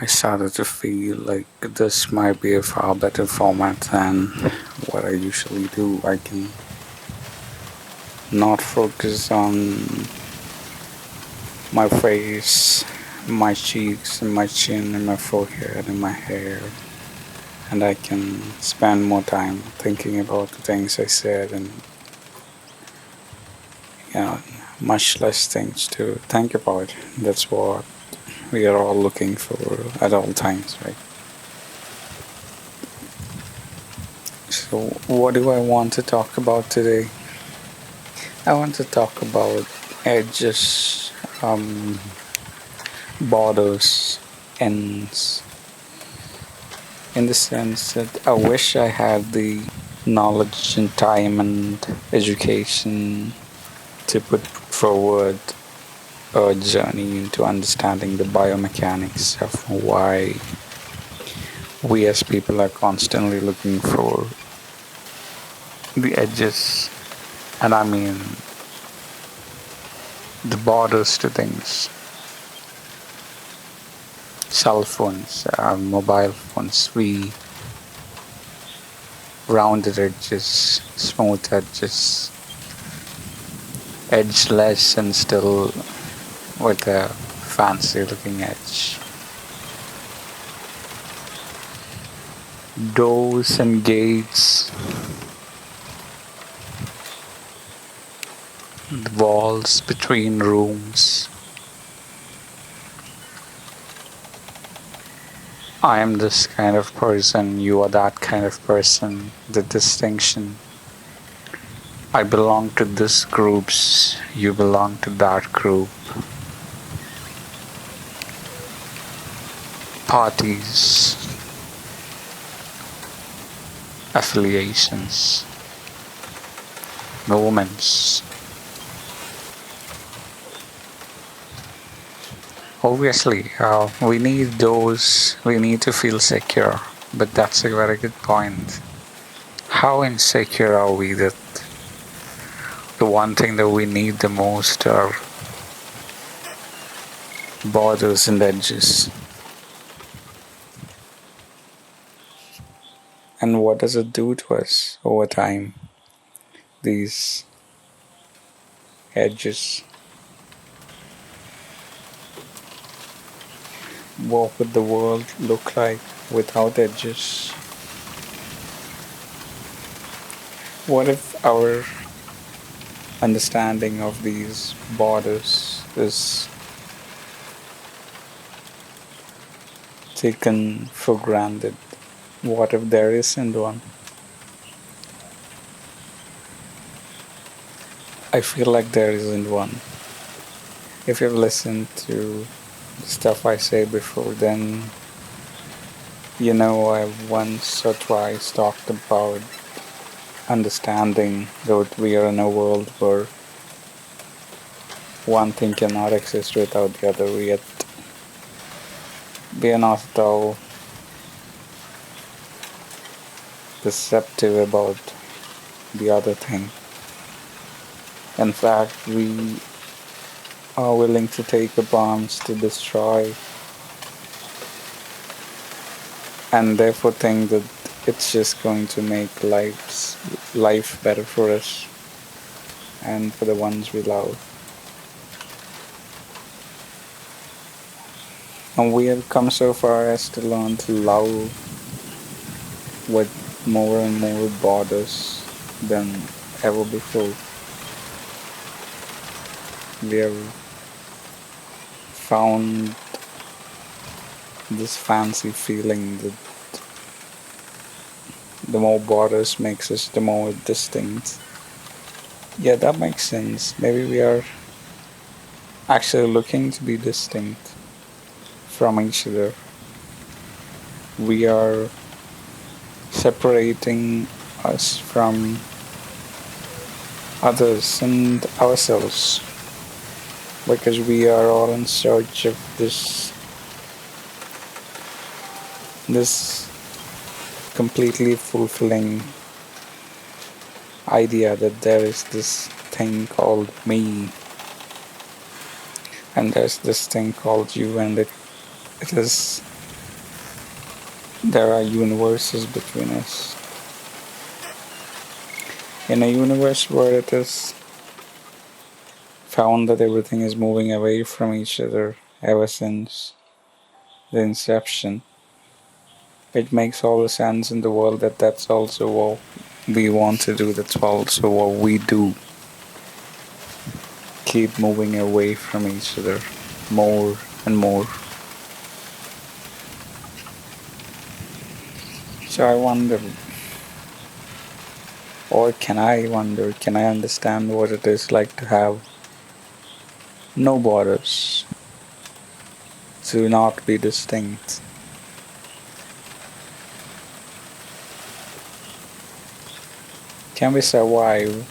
I started to feel like this might be a far better format than what I usually do. I can not focus on my face, my cheeks, and my chin, and my forehead, and my hair, and I can spend more time thinking about the things I said and, you know, much less things to think about. That's what we are all looking for at all times, right? So, what do I want to talk about today? I want to talk about edges, um, borders, ends, in the sense that I wish I had the knowledge and time and education to put forward a journey into understanding the biomechanics of why we as people are constantly looking for the edges, and I mean the borders to things. Cell phones, mobile phones, we rounded edges, smooth edges, edgeless and still with a fancy looking edge. Doors and gates, the walls between rooms. I am this kind of person, you are that kind of person, the distinction. I belong to this groups, you belong to that group. Parties, affiliations, movements. Obviously, we need those, we need to feel secure, but that's a very good point. How insecure are we that the one thing that we need the most are borders and edges? And what does it do to us over time? These edges. What would the world look like without edges? What if our understanding of these borders is taken for granted? What if there isn't one? I feel like there isn't one. If you've listened to the stuff I say before, then you know I once or twice talked about understanding that we are in a world where one thing cannot exist without the other, yet we are not at all deceptive about the other thing. In fact, we are willing to take up arms to destroy and therefore think that it's just going to make life better for us and for the ones we love. And we have come so far as to learn to love with more and more borders than ever before. We have found this fancy feeling that the more borders makes us the more distinct. Yeah, that makes sense. Maybe we are actually looking to be distinct from each other. We are separating us from others and ourselves because we are all in search of this completely fulfilling idea that there is this thing called me and there's this thing called you, and it is There are universes between us. In a universe where it is found that everything is moving away from each other ever since the inception, it makes all the sense in the world that that's also what we want to do, that's also what we do. Keep moving away from each other more and more. So I wonder, or can I wonder, can I understand what it is like to have no borders, to not be distinct? Can we survive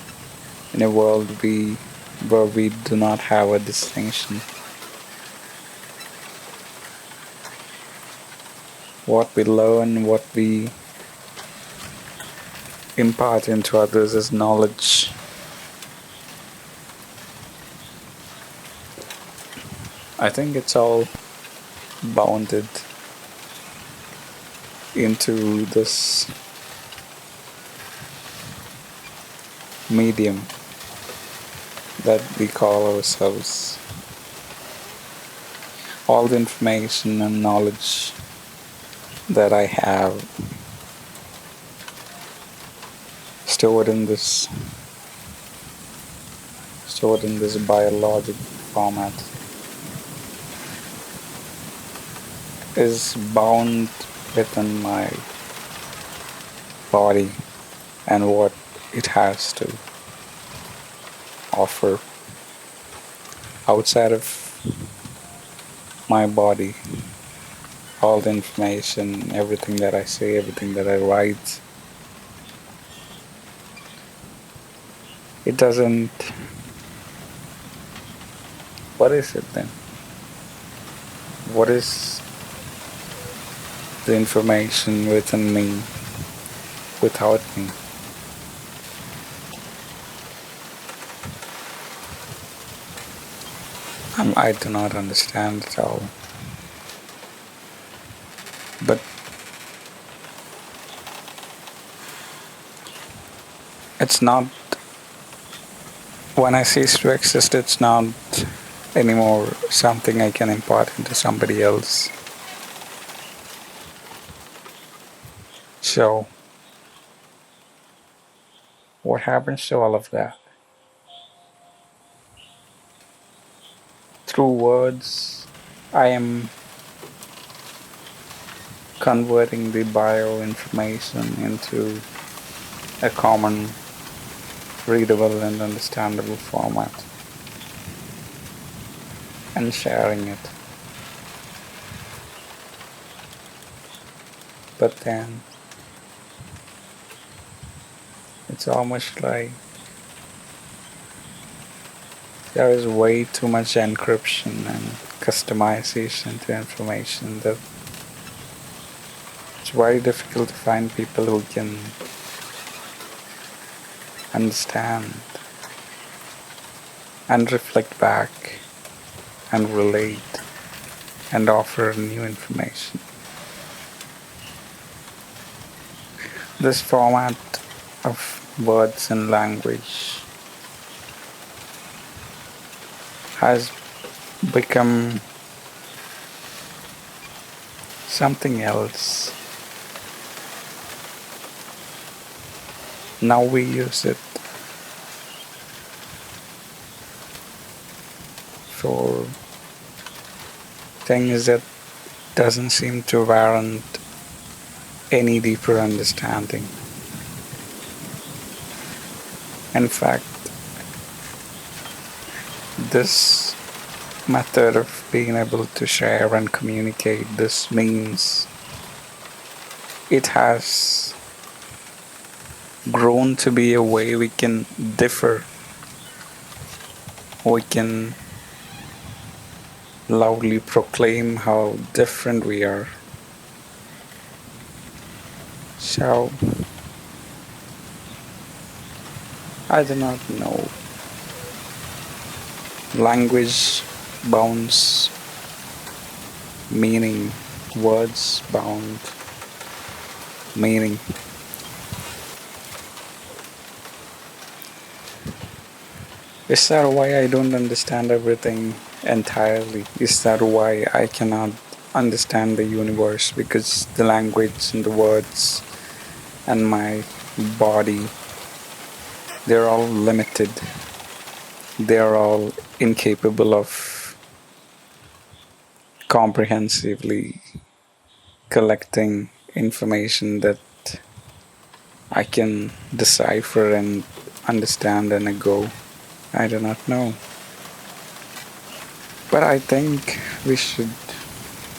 in a world where we do not have a distinction? What we learn, what we impart into others as knowledge. I think it's all bounded into this medium that we call ourselves. All the information and knowledge that I have stored in this biologic format is bound within my body and what it has to offer outside of my body. All the information, everything that I say, everything that I write, it doesn't. What is it then? What is the information within me without me? I do not understand at all. But it's not, when I cease to exist, it's not anymore something I can impart into somebody else. So, what happens to all of that? Through words, I am converting the bio information into a common, readable, and understandable format and sharing it. But then, it's almost like there is way too much encryption and customization to information that it's very difficult to find people who can understand and reflect back and relate and offer new information. This format of words and language has become something else. Now we use it for things that doesn't seem to warrant any deeper understanding. In fact, this method of being able to share and communicate this means it has grown to be a way we can differ. We can loudly proclaim how different we are. So, I do not know. Language bounds meaning, words bound meaning. Is that why I don't understand everything entirely? Is that why I cannot understand the universe? Because the language and the words and my body, they're all limited. They're all incapable of comprehensively collecting information that I can decipher and understand and go. I do not know. But I think we should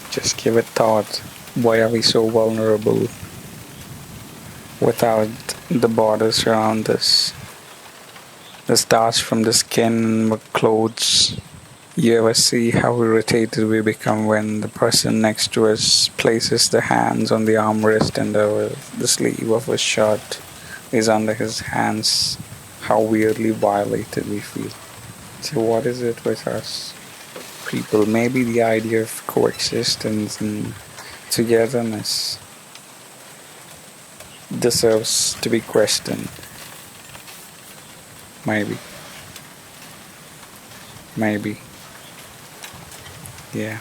just give it thought. Why are we so vulnerable without the borders around us? The starts from the skin, the clothes. You ever see how irritated we become when the person next to us places the hands on the armrest and the sleeve of his shirt is under his hands? How weirdly violated we feel. So, what is it with us people? Maybe the idea of coexistence and togetherness deserves to be questioned. Maybe. Maybe. Yeah.